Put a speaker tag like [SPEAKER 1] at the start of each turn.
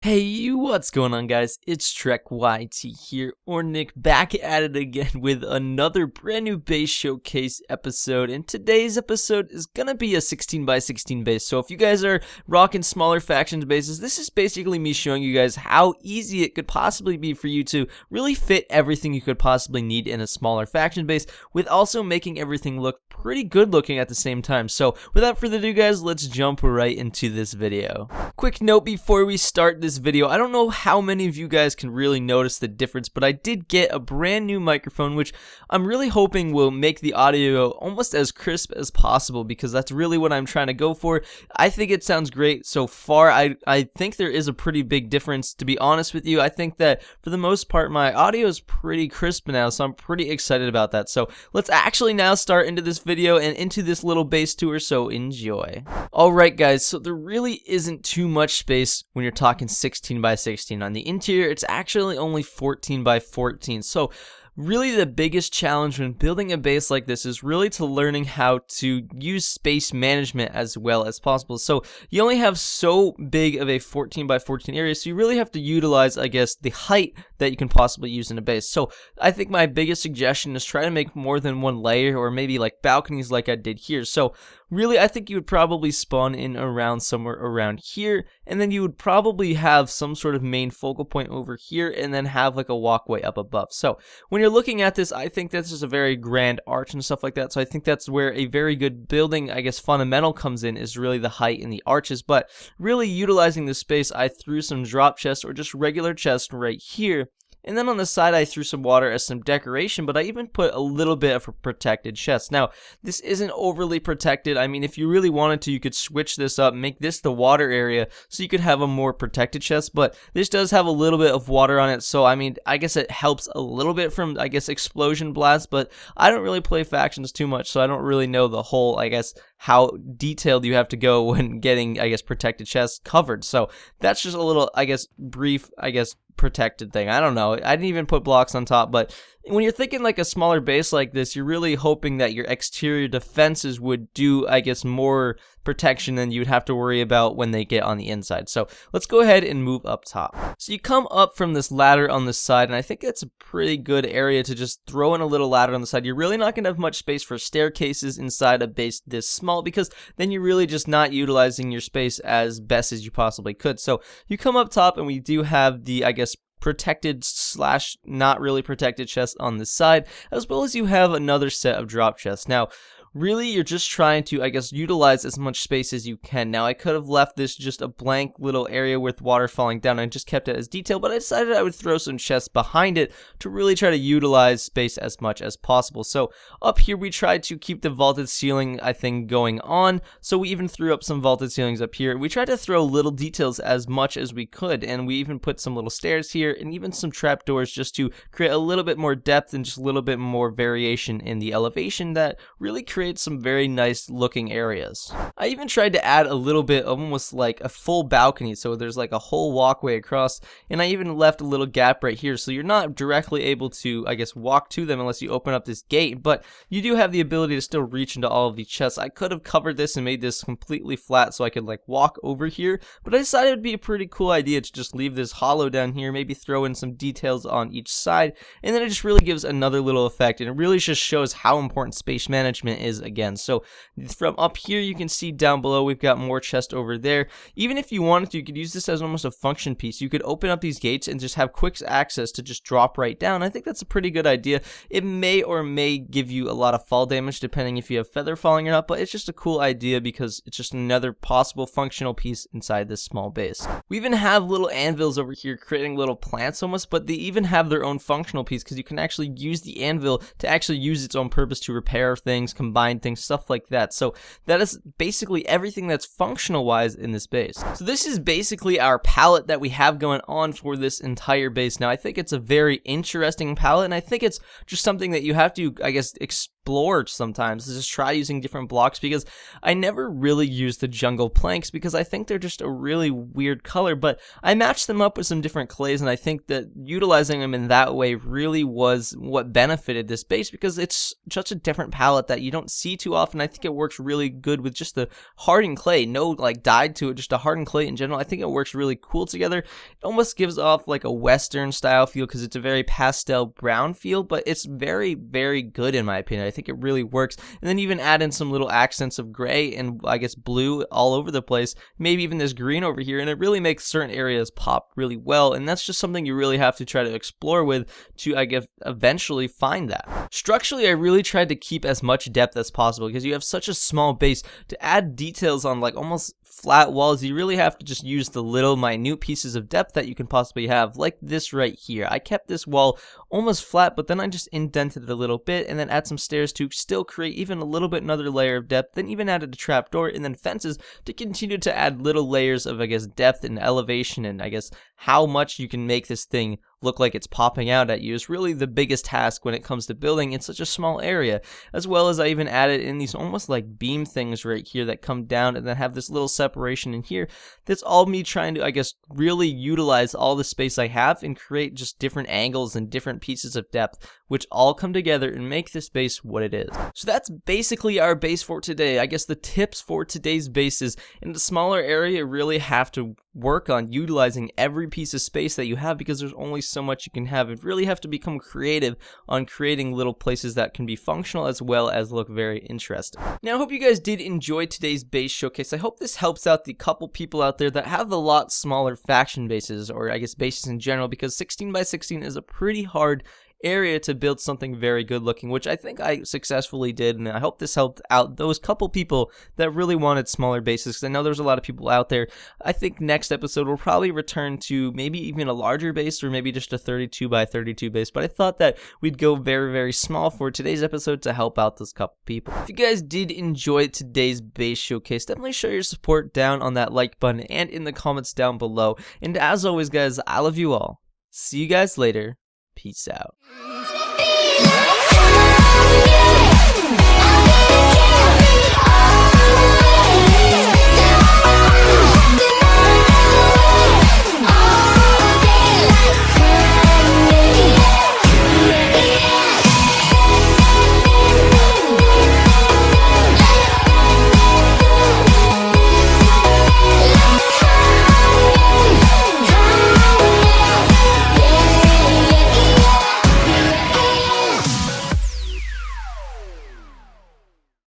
[SPEAKER 1] Hey, what's going on, guys? It's Trek YT here, or Nick, back at it again with another brand new base showcase episode. And today's episode is gonna be a 16 by 16 base. So if you guys are rocking smaller factions bases, this is basically me showing you guys how easy it could possibly be for you to really fit everything you could possibly need in a smaller faction base, with also making everything look pretty good looking at the same time. So without further ado, guys, let's jump right into this video. Quick note before we start this video, I don't know how many of you guys can really notice the difference, but I did get a brand new microphone, which I'm really hoping will make the audio almost as crisp as possible, because that's really what I'm trying to go for. I think it sounds great so far. I think there is a pretty big difference, to be honest with you. I think that for the most part my audio is pretty crisp now, so I'm pretty excited about that. So let's actually now start into this video and into this little base tour, so enjoy. Alright guys, so there really isn't too much space when you're talking 16 by 16. On the interior, it's actually only 14 by 14. So really the biggest challenge when building a base like this is really to learning how to use space management as well as possible. So you only have so big of a 14 by 14 area, so you really have to utilize, I guess, the height that you can possibly use in a base. So I think my biggest suggestion is try to make more than one layer, or maybe like balconies like I did here. So really, I think you would probably spawn in around somewhere around here, and then you would probably have some sort of main focal point over here, and then have like a walkway up above. So when you're looking at this, I think this is a very grand arch and stuff like that. So I think that's where a very good building, I guess, fundamental comes in, is really the height in the arches. But really utilizing this space, I threw some drop chests or just regular chests right here. And then on the side, I threw some water as some decoration, but I even put a little bit of a protected chest. Now, this isn't overly protected. I mean, if you really wanted to, you could switch this up, make this the water area, so you could have a more protected chest, but this does have a little bit of water on it, so I mean, I guess it helps a little bit from, I guess, explosion blasts, but I don't really play factions too much, so I don't really know the whole, I guess, how detailed you have to go when getting, I guess, protected chests covered. So that's just a little, I guess, brief, I guess, protected thing. I don't know. I didn't even put blocks on top, but when you're thinking like a smaller base like this, you're really hoping that your exterior defenses would do, I guess, more protection than you'd have to worry about when they get on the inside. So let's go ahead and move up top. So you come up from this ladder on the side, and I think that's a pretty good area to just throw in a little ladder on the side. You're really not going to have much space for staircases inside a base this small, because then you're really just not utilizing your space as best as you possibly could. So you come up top, and we do have the, I guess, protected slash not really protected chest on the side, as well as you have another set of drop chests. Now really, you're just trying to, I guess, utilize as much space as you can. Now, I could have left this just a blank little area with water falling down and just kept it as detail, but I decided I would throw some chests behind it to really try to utilize space as much as possible. So up here, we tried to keep the vaulted ceiling, I think, going on, so we even threw up some vaulted ceilings up here. We tried to throw little details as much as we could, and we even put some little stairs here and even some trapdoors just to create a little bit more depth and just a little bit more variation in the elevation that really create some very nice looking areas. I even tried to add a little bit of almost like a full balcony, so there's like a whole walkway across, and I even left a little gap right here, so you're not directly able to, I guess, walk to them unless you open up this gate, but you do have the ability to still reach into all of these chests. I could have covered this and made this completely flat so I could like walk over here, but I decided it would be a pretty cool idea to just leave this hollow down here, maybe throw in some details on each side, and then it just really gives another little effect, and it really just shows how important space management is again. So from up here, you can see down below we've got more chest over there. Even if you wanted to, you could use this as almost a function piece. You could open up these gates and just have quick access to just drop right down. I think that's a pretty good idea. It may or may give you a lot of fall damage depending if you have feather falling or not, but it's just a cool idea because it's just another possible functional piece inside this small base. We even have little anvils over here creating little plants almost, but they even have their own functional piece because you can actually use the anvil to actually use its own purpose to repair things, combine things, stuff like that. So that is basically everything that's functional wise in this base. So this is basically our palette that we have going on for this entire base. Now I think it's a very interesting palette, and I think it's just something that you have to, I guess, explore sometimes, to just try using different blocks, because I never really used the jungle planks because I think they're just a really weird color, but I matched them up with some different clays, and I think that utilizing them in that way really was what benefited this base, because it's such a different palette that you don't see too often. I think it works really good with just the hardened clay, no like dyed to it, just a hardened clay in general. I think it works really cool together. It almost gives off like a Western style feel because it's a very pastel brown feel, but it's very, very good in my opinion. I think it really works. And then even add in some little accents of gray and I guess blue all over the place, maybe even this green over here, and it really makes certain areas pop really well. And that's just something you really have to try to explore with to, I guess, eventually find that. Structurally, I really tried to keep as much depth as possible because you have such a small base. To add details on like almost flat walls, you really have to just use the little minute pieces of depth that you can possibly have, like this right here. I kept this wall almost flat, but then I just indented it a little bit and then add some stairs to still create even a little bit another layer of depth, then even added a trapdoor and then fences to continue to add little layers of, I guess, depth and elevation, and I guess how much you can make this thing look like it's popping out at you is really the biggest task when it comes to building in such a small area. As well as I even added in these almost like beam things right here that come down and then have this little separation in here. That's all me trying to, I guess, really utilize all the space I have and create just different angles and different pieces of depth, which all come together and make this base what it is. So that's basically our base for today. I guess the tips for today's base is, in the smaller area, you really have to work on utilizing every piece of space that you have because there's only so much you can have. You really have to become creative on creating little places that can be functional as well as look very interesting. Now, I hope you guys did enjoy today's base showcase. I hope this helps out the couple people out there that have a lot smaller faction bases, or I guess bases in general, because 16 by 16 is a pretty hard area to build something very good looking, which I think I successfully did, and I hope this helped out those couple people that really wanted smaller bases, because I know there's a lot of people out there. I think next episode we'll probably return to maybe even a larger base, or maybe just a 32 by 32 base, but I thought that we'd go very, very small for today's episode to help out those couple people. If you guys did enjoy today's base showcase, definitely show your support down on that like button and in the comments down below. And as always guys, I love you all. See you guys later. Peace out.